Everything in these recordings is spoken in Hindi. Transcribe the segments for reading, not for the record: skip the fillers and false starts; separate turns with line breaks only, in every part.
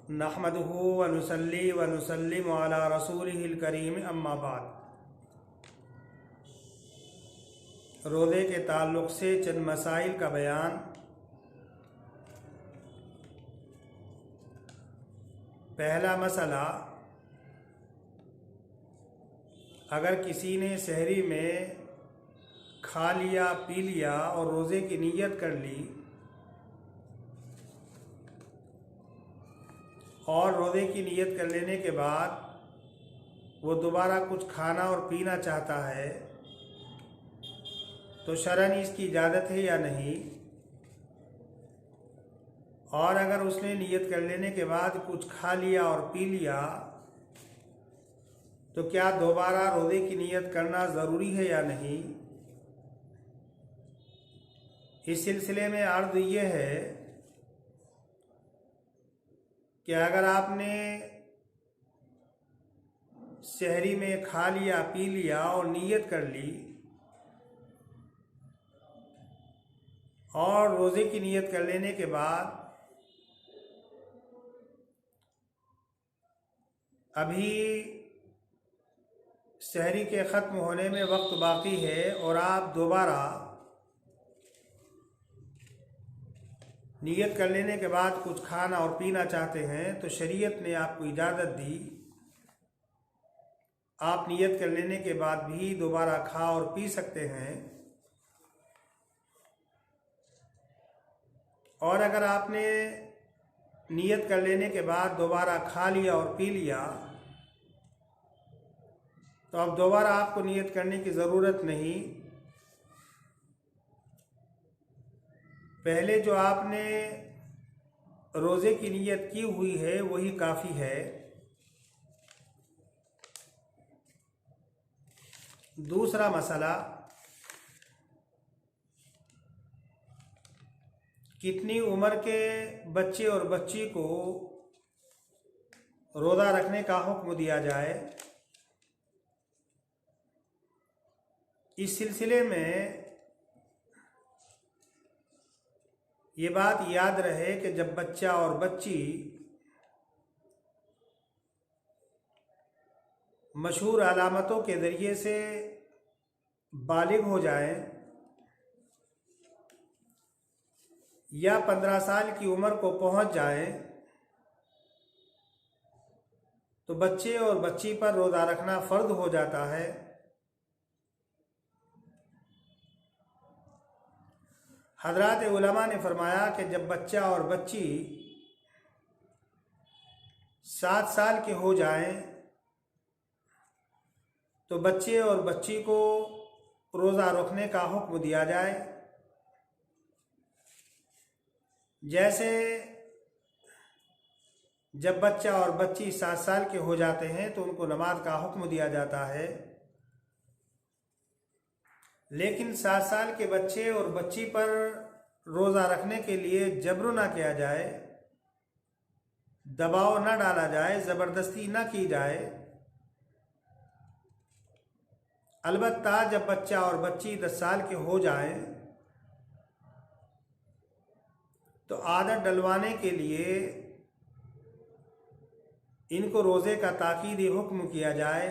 नहमदुहु व नुसल्ली व नुसल्लिमु अला रसूलिहिल करीम अम्मा बाद। रोज़े के ताल्लुक़ से चंद मसाइल का बयान। पहला मसला, अगर किसी ने सहरी में खा लिया पी लिया और रोज़े की नीयत कर ली और रोज़े की नीयत कर लेने के बाद वो दोबारा कुछ खाना और पीना चाहता है तो शरअन इसकी इजाज़त है या नहीं। और अगर उसने नीयत कर लेने के बाद कुछ खा लिया और पी लिया तो क्या दोबारा रोज़े की नीयत करना ज़रूरी है या नहीं। इस सिलसिले में अर्ज़ ये है कि अगर आपने सहरी में खा लिया पी लिया और नीयत कर ली और रोज़े की नीयत कर लेने के बाद अभी सहरी के ख़त्म होने में वक्त बाकी है और आप दोबारा नीयत कर लेने के बाद कुछ खाना और पीना चाहते हैं तो शरीयत ने आपको इजाज़त दी, आप नीयत कर लेने के बाद भी दोबारा खा और पी सकते हैं। और अगर आपने नीयत कर लेने के बाद दोबारा खा लिया और पी लिया तो अब दोबारा आपको नीयत करने की ज़रूरत नहीं। पहले जो आपने रोज़े की नीयत की हुई है वही काफ़ी है। दूसरा मसला, कितनी उम्र के बच्चे और बच्ची को रोज़ा रखने का हुक्म दिया जाए। इस सिलसिले में ये बात याद रहे कि जब बच्चा और बच्ची मशहूर अलामतों के ज़रिए से बालिग हो जाएं या 15 साल की उम्र को पहुंच जाएं तो बच्चे और बच्ची पर रोज़ा रखना फ़र्ज़ हो जाता है। हज़रात उलमा ने फरमाया कि जब बच्चा और बच्ची 7 साल के हो जाएं तो बच्चे और बच्ची को रोज़ा रखने का हुक्म दिया जाए। जैसे जब बच्चा और बच्ची 7 साल के हो जाते हैं तो उनको नमाज का हुक्म दिया जाता है, लेकिन 7 साल के बच्चे और बच्ची पर रोज़ा रखने के लिए जबर ना किया जाए, दबाव ना डाला जाए, ज़बरदस्ती ना की जाए। अलबत्ता जब बच्चा और बच्ची 10 साल के हो जाएं तो आदत डलवाने के लिए इनको रोज़े का ताकीदी हुक्म किया जाए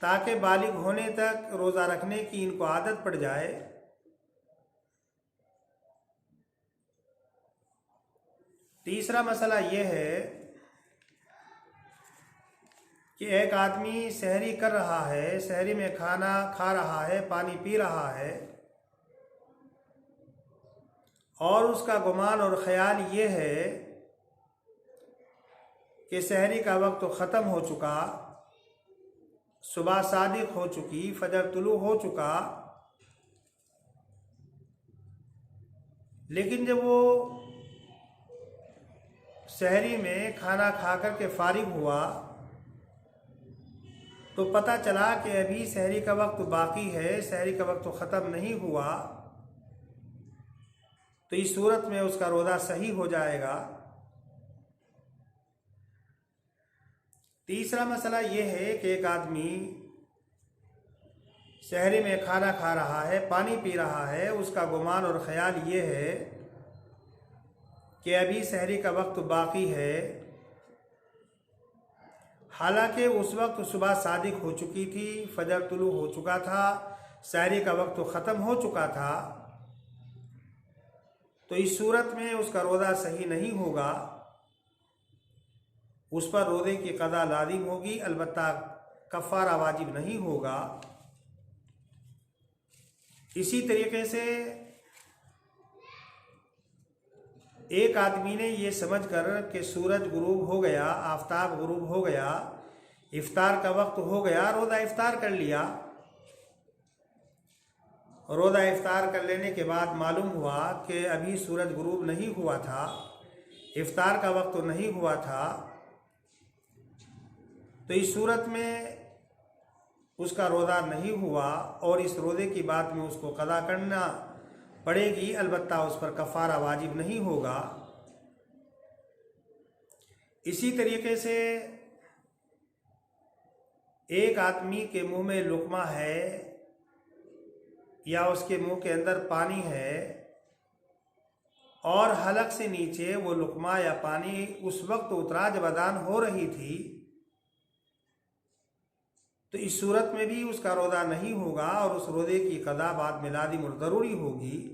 ताकि बालिग होने तक रोज़ा रखने की इनको आदत पड़ जाए। तीसरा मसला ये है कि एक आदमी सहरी कर रहा है, सहरी में खाना खा रहा है, पानी पी रहा है और उसका गुमान और ख़याल ये है कि सहरी का वक्त तो ख़त्म हो चुका, सुबह सादिक हो चुकी, फजर तुलू हो चुका, लेकिन जब वो सहरी में खाना खाकर के फारिग हुआ तो पता चला कि अभी सहरी का वक्त बाकी है, सहरी का वक्त तो ख़त्म नहीं हुआ, तो इस सूरत में उसका रोज़ा सही हो जाएगा। तीसरा मसला ये है कि एक आदमी सहरी में खाना खा रहा है, पानी पी रहा है, उसका गुमान और ख़याल ये है कि अभी सहरी का वक्त बाकी है, हालांकि उस वक्त सुबह सादिक हो चुकी थी, फजर तुलू हो चुका था, सहरी का वक्त तो ख़त्म हो चुका था, तो इस सूरत में उसका रोज़ा सही नहीं होगा, उस पर रोज़े की क़ज़ा लाज़िम होगी, अलबत्ता कफ़ारा वाजिब नहीं होगा। इसी तरीके से एक आदमी ने ये समझकर कि सूरज गुरूब हो गया, आफताब गुरूब हो गया, इफ्तार का वक्त हो गया, रोज़ा इफ्तार कर लिया। रोज़ा इफ्तार कर लेने के बाद मालूम हुआ कि अभी सूरज गुरूब नहीं हुआ था, इफ्तार का वक्त तो नहीं हुआ था, तो इस सूरत में उसका रोज़ा नहीं हुआ और इस रोज़े की बात में उसको क़ज़ा करना पड़ेगी, अलबत्ता उस पर कफ़ारा वाजिब नहीं होगा। इसी तरीके से एक आदमी के मुंह में लुक़मा है या उसके मुंह के अंदर पानी है और हलक से नीचे वो लुक़मा या पानी उस वक्त उतरा जब अज़ान हो रही थी, तो इस सूरत में भी उसका रोज़ा नहीं होगा और उस रोज़े की क़ज़ा बाद में लाज़िम और ज़रूरी होगी।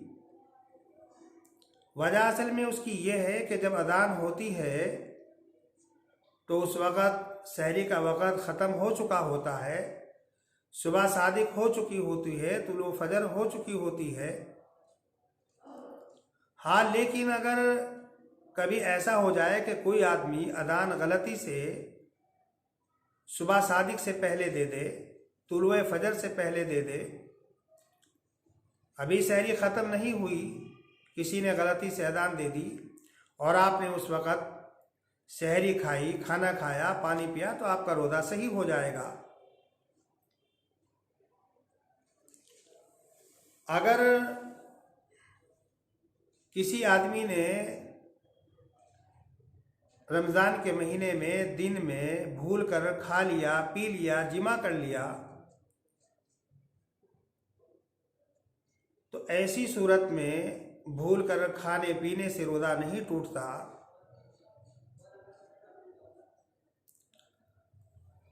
वजह असल में उसकी ये है कि जब अज़ान होती है तो उस वक़्त सहरी का वक़्त ख़त्म हो चुका होता है, सुबह सादिक हो चुकी होती है, तुलू फजर हो चुकी होती है। हाँ, लेकिन अगर कभी ऐसा हो जाए कि कोई आदमी अज़ान गलती से सुबह सादिक से पहले दे दे, तुलुए फजर से पहले दे दे, अभी सहरी ख़त्म नहीं हुई, किसी ने गलती से अज़ान दे दी और आपने उस वक़्त सहरी खाई, खाना खाया, पानी पिया, तो आपका रोज़ा सही हो जाएगा। अगर किसी आदमी ने रमज़ान के महीने में दिन में भूल कर खा लिया, पी लिया, जिमा कर लिया, तो ऐसी सूरत में भूल कर खाने पीने से रोज़ा नहीं टूटता।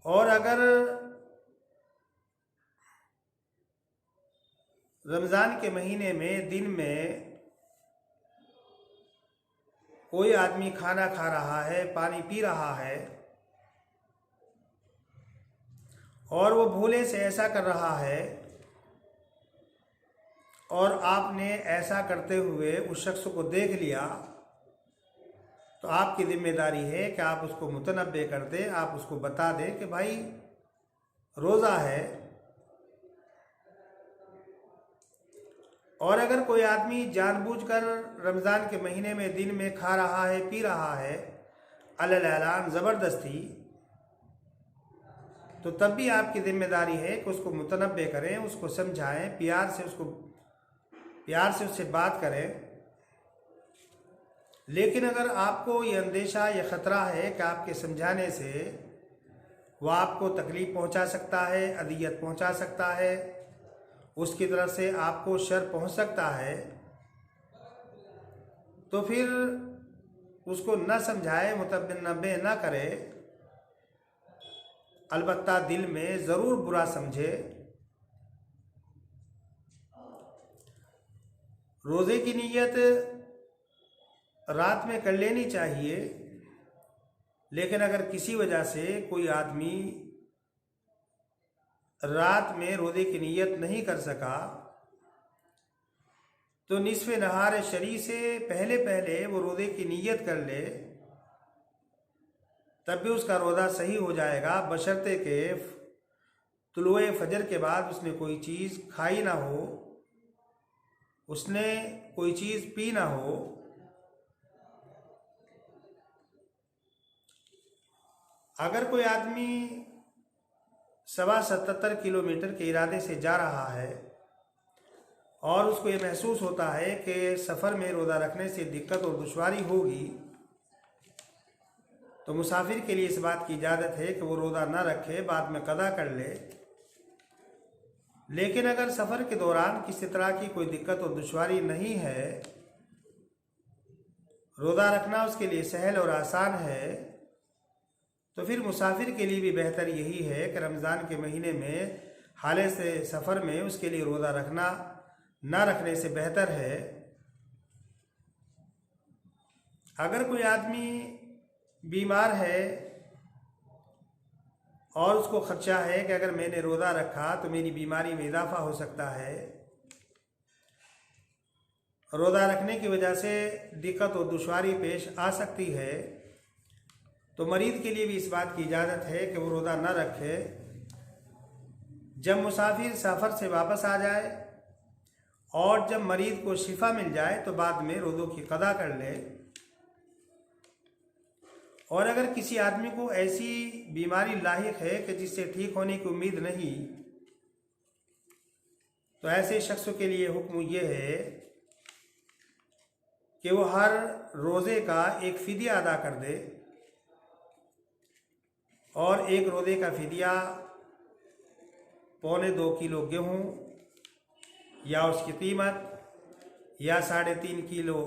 और अगर रमज़ान के महीने में दिन में कोई आदमी खाना खा रहा है, पानी पी रहा है और वो भूले से ऐसा कर रहा है और आपने ऐसा करते हुए उस शख्स को देख लिया, तो आपकी जिम्मेदारी है कि आप उसको मुतनब्बे कर दें, आप उसको बता दें कि भाई रोज़ा है। और अगर कोई आदमी जानबूझकर रमज़ान के महीने में दिन में खा रहा है, पी रहा है, अलल ऐलान ज़बरदस्ती, तो तब भी आपकी ज़िम्मेदारी है कि उसको मुतनब्बे करें, उसको समझाएं, प्यार से उससे बात करें। लेकिन अगर आपको ये अंदेशा, ये ख़तरा है कि आपके समझाने से वह आपको तकलीफ़ पहुंचा सकता है, अदियत पहुंचा सकता है, उसकी तरफ से आपको शर पहुंच सकता है, तो फिर उसको न समझाए, मुतनब्बे न करे, अलबत्ता दिल में ज़रूर बुरा समझे। रोज़े की नीयत रात में कर लेनी चाहिए, लेकिन अगर किसी वजह से कोई आदमी रात में रोज़े की नीयत नहीं कर सका, तो निस्फ़े नहार शरी से पहले पहले वो रोज़े की नीयत कर ले, तब भी उसका रोज़ा सही हो जाएगा, बशर्ते के तुलुए फजर के बाद उसने कोई चीज़ खाई ना हो, उसने कोई चीज़ पी ना हो। अगर कोई आदमी 77 किलोमीटर के इरादे से जा रहा है और उसको ये महसूस होता है कि सफ़र में रोज़ा रखने से दिक्कत और दुश्वारी होगी, तो मुसाफिर के लिए इस बात की इजाज़त है कि वो रोज़ा ना रखे, बाद में क़ज़ा कर ले। लेकिन अगर सफ़र के दौरान किसी तरह की कोई दिक्कत और दुश्वारी नहीं है, रोज़ा रखना उसके लिए सहल और आसान है, तो फिर मुसाफिर के लिए भी बेहतर यही है कि रमज़ान के महीने में हाले से सफ़र में उसके लिए रोज़ा रखना ना रखने से बेहतर है। अगर कोई आदमी बीमार है और उसको खदशा है कि अगर मैंने रोज़ा रखा तो मेरी बीमारी में इजाफा हो सकता है, रोज़ा रखने की वजह से दिक्कत और दुश्वारी पेश आ सकती है, तो मरीज़ के लिए भी इस बात की इजाज़त है कि वो रोज़ा न रखे। जब मुसाफिर सफ़र से वापस आ जाए और जब मरीज़ को शिफा मिल जाए तो बाद में रोज़ों की क़ज़ा कर ले। और अगर किसी आदमी को ऐसी बीमारी लाहिक है कि जिससे ठीक होने की उम्मीद नहीं, तो ऐसे शख्स के लिए हुक्म ये है कि वो हर रोज़े का एक फ़िदिया अदा कर दे, और एक रोज़े का फ़िदिया 2.25 किलो गेहूँ या उसकी कीमत, या 3.5 किलो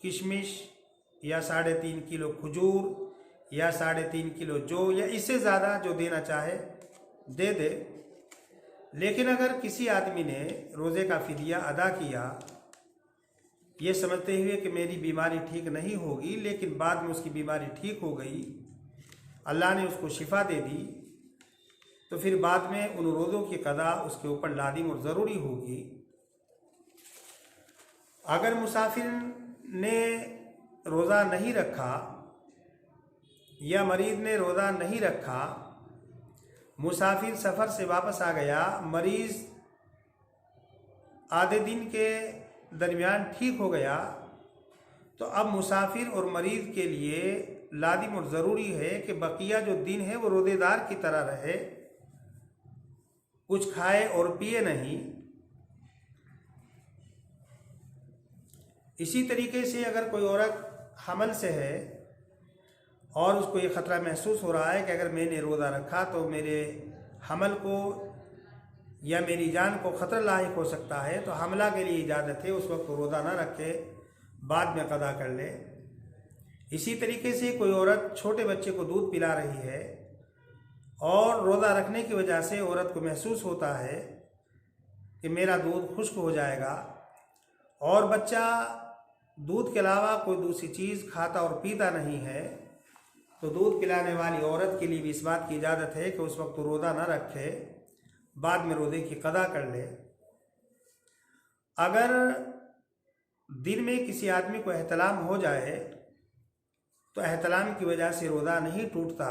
किशमिश, या 3.5 किलो खजूर, या 3.5 किलो जौ, या इससे ज़्यादा जो देना चाहे दे दे। लेकिन अगर किसी आदमी ने रोज़े का फ़िदिया अदा किया ये समझते हुए कि मेरी बीमारी ठीक नहीं होगी, लेकिन बाद में उसकी बीमारी ठीक हो गई, अल्लाह ने उसको शिफा दे दी, तो फिर बाद में उन रोज़ों की क़ज़ा उसके ऊपर लाजिम और ज़रूरी होगी। अगर मुसाफिर ने रोज़ा नहीं रखा या मरीज़ ने रोज़ा नहीं रखा, मुसाफिर सफ़र से वापस आ गया, मरीज़ आधे दिन के दरमियान ठीक हो गया, तो अब मुसाफिर और मरीज़ के लिए लाजिम और ज़रूरी है कि बकिया जो दिन है वो रोज़ेदार की तरह रहे, कुछ खाए और पिए नहीं। इसी तरीके से अगर कोई औरत हमल से है और उसको ये ख़तरा महसूस हो रहा है कि अगर मैंने रोज़ा रखा तो मेरे हमल को या मेरी जान को ख़तरा लाहिक हो सकता है, तो हमला के लिए इजाज़त है उस वक्त रोज़ा ना रखे, बाद में क़ज़ा कर ले। इसी तरीके से कोई औरत छोटे बच्चे को दूध पिला रही है और रोज़ा रखने की वजह से औरत को महसूस होता है कि मेरा दूध खुश्क हो जाएगा, और बच्चा दूध के अलावा कोई दूसरी चीज़ खाता और पीता नहीं है, तो दूध पिलाने वाली औरत के लिए भी इस बात की इजाज़त है कि उस वक्त रोज़ा ना रखे, बाद में रोज़े की क़ज़ा कर ले। अगर दिन में किसी आदमी को एहतलाम हो जाए तो एहतलाम की वजह से रोज़ा नहीं टूटता,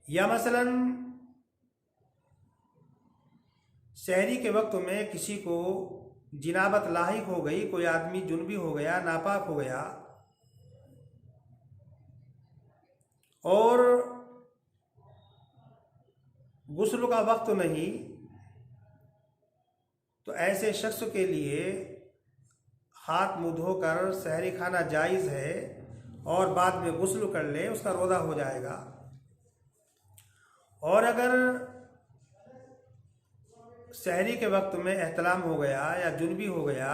या मसलन सहरी के वक्त में किसी को जिनाबत लाहिक हो गई, कोई आदमी जुनबी हो गया, नापाक हो गया, और गुस्ल का वक्त नहीं, तो ऐसे शख्स के लिए हाथ मुँह धोकर सहरी खाना जायज़ है और बाद में गुस्ल कर ले, उसका रोज़ा हो जाएगा। और अगर सहरी के वक्त में एहतलाम हो गया या जुनबी हो गया,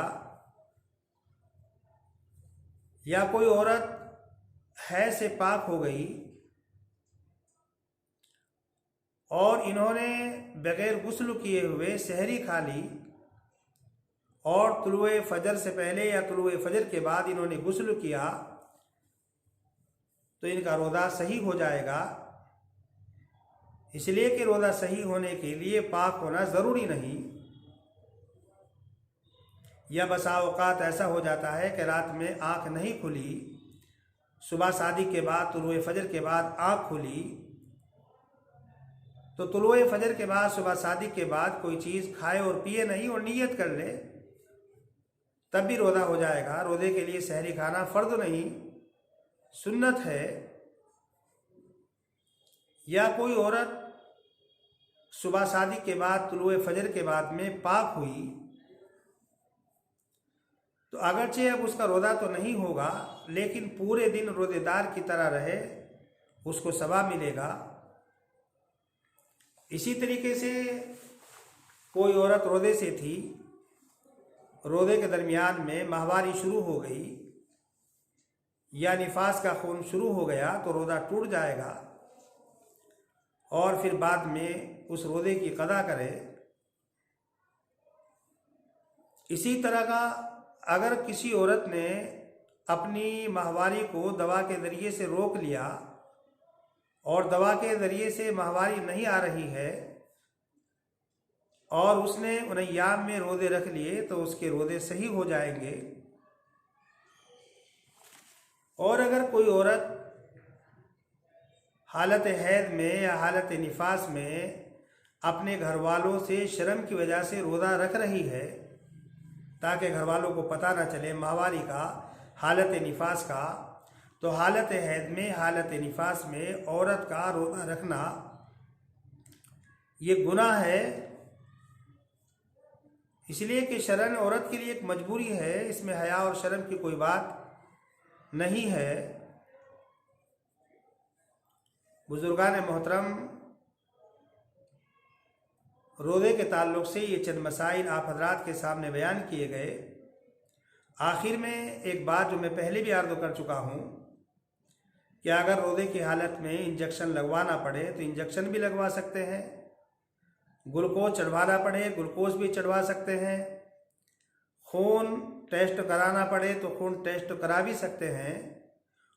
या कोई औरत है से पाक हो गई और इन्होंने बग़ैर गुस्ल किए हुए सहरी खा ली, और तुलुए फजर से पहले या तुलुए फजर के बाद इन्होंने गुस्ल किया, तो इनका रोज़ा सही हो जाएगा। इसलिए कि रोज़ा सही होने के लिए पाक होना ज़रूरी नहीं। या बसा औक़ात ऐसा हो जाता है कि रात में आँख नहीं खुली, सुबह शादी के बाद तुलुए फजर के बाद आँख खुली, तो तुलुए फजर के बाद सुबह शादी के बाद कोई चीज़ खाए और पिए नहीं और नीयत कर ले, तब भी रोज़ा हो जाएगा। रोज़े के लिए सहरी खाना फ़र्ज़ नहीं, सुन्नत है। या कोई औरत सुबह शादी के बाद तुलुए फजर के बाद में पाक हुई, तो अगरचे अब उसका रोज़ा तो नहीं होगा, लेकिन पूरे दिन रोज़ेदार की तरह रहे, उसको सवाब मिलेगा। इसी तरीके से कोई औरत रोज़े से थी रोज़े के दरमियान में माहवारी शुरू हो गई या निफास का खून शुरू हो गया तो रोज़ा टूट जाएगा और फिर बाद में उस रोज़े की क़ज़ा करे। इसी तरह का अगर किसी औरत ने अपनी माहवारी को दवा के ज़रिए से रोक लिया और दवा के ज़रिए से माहवारी नहीं आ रही है और उसने उन अय्याम में रोज़े रख लिए तो उसके रोज़े सही हो जाएंगे। और अगर कोई औरत हालत हैद में या हालत निफास में अपने घर वालों से शर्म की वजह से रोज़ा रख रही है ताकि घर वालों को पता ना चले माहवारी का, हालत निफास का, तो हालत हैद में, हालत निफास में औरत का रोज़ा रखना ये गुनाह है। इसलिए कि शरन औरत के लिए एक मजबूरी है, इसमें हया और शर्म की कोई बात नहीं है। बुजुर्गान मोहतरम, रोज़े के ताल्लुक़ से ये चंद मसाइल आप हजरात के सामने बयान किए गए। आखिर में एक बात जो मैं पहले भी अर्ज़ कर चुका हूँ कि अगर रोज़े की हालत में इंजेक्शन लगवाना पड़े तो इंजेक्शन भी लगवा सकते हैं, ग्लूकोज चढ़वाना पड़े ग्लूकोज भी चढ़वा सकते हैं, खून टेस्ट कराना पड़े तो खून टेस्ट करा भी सकते हैं,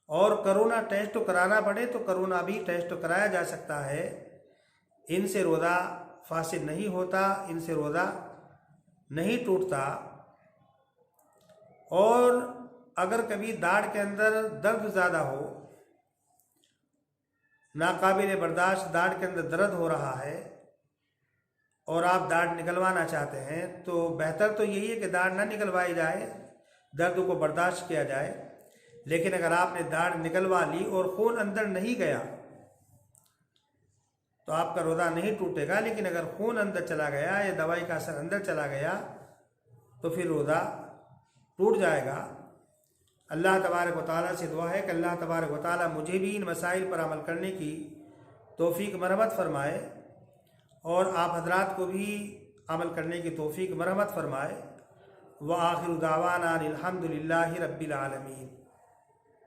और कोरोना टेस्ट कराना पड़े तो कोरोना भी टेस्ट कराया जा सकता है। इनसे रोज़ा फासिद नहीं होता, इनसे रोज़ा नहीं टूटता। और अगर कभी दाढ़ के अंदर दर्द ज़्यादा हो, नाकाबिल बर्दाश्त दाढ़ के अंदर दर्द हो रहा है और आप दाढ़ निकलवाना चाहते हैं तो बेहतर तो यही है कि दाढ़ ना निकलवाई जाए, दर्द को बर्दाश्त किया जाए। लेकिन अगर आपने दाढ़ निकलवा ली और खून अंदर नहीं गया तो आपका रोज़ा नहीं टूटेगा। लेकिन अगर खून अंदर चला गया या दवाई का असर अंदर चला गया तो फिर रोज़ा टूट जाएगा। अल्लाह तबारक व तआला से दुआ है कि अल्लाह तबारक व तआला मुझे भी इन मसाइल पर अमल करने की तौफीक मरहमत फरमाए और आप हजरात को भी अमल करने की तौफीक मरहमत फरमाए। व आखिर दावाना अनिल हम्दुलिल्लाहि रब्बिल आलमीन।